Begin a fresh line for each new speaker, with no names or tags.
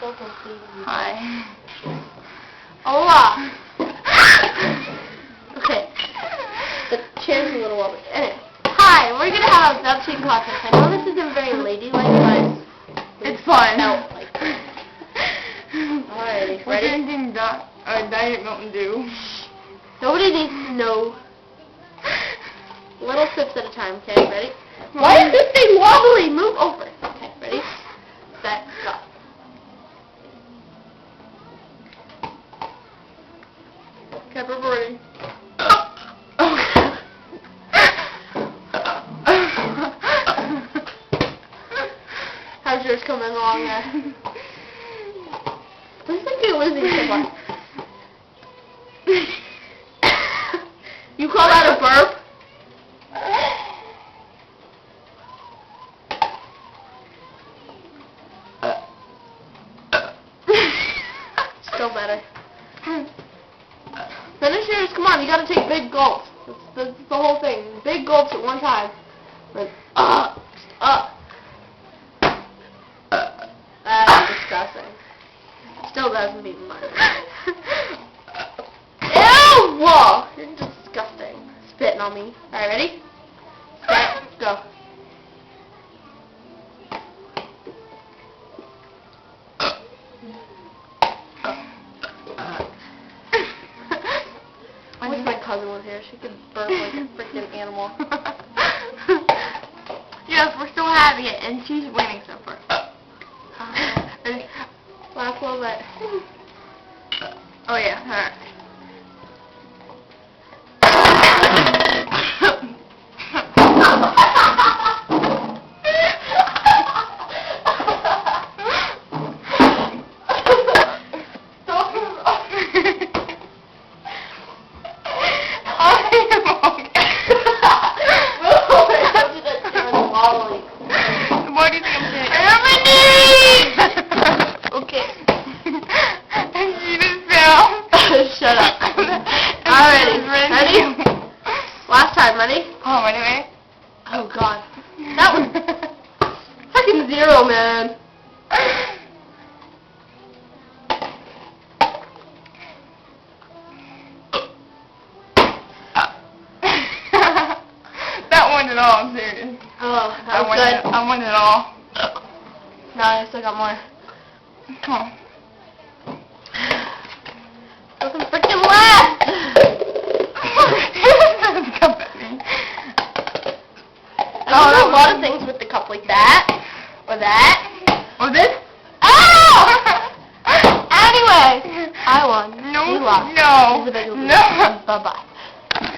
Hi. Hola. Okay. The chair's a little wobbly. Anyway. Hi, we're gonna have a belching contest. I know this isn't very ladylike, but
it's fun.
Alrighty,
we're
ready?
drinking Diet Mountain Dew.
Nobody needs to know. Little sips at a time, okay? Ready? Why is this thing wobbly? Move over. Okay, ready? Set, go.
Okay, we're ready.
How's yours coming along there? Looks like you're losing someone. You call that a burp? Still better. Finish yours, come on, you gotta take big gulps. That's the whole thing. Big gulps at one time. Like, That's disgusting. Still doesn't beat mine. Ew! Whoa! You're disgusting. Spitting on me. Alright, ready? Set, go. I wish my cousin was here. She could burp like a freaking animal.
Yes, we're still having it, and she's winning so far.
Ready? Last little bit.
Oh yeah, alright. What do you think I'm doing?
Okay.
You just fell.
Shut up. Alrighty. Ready? Last time. Ready?
Oh, anyway.
Oh god. That was freaking zero, man.
That one at all, I'm serious.
Oh, that was good.
I won it all.
No, I still got more.
Come on.
Nothing freaking left!
Come at me.
I do a lot of things with the cup like that. Or that.
Or this?
Oh! Anyway, I won.
No.
You lost.
No.
Bye-bye.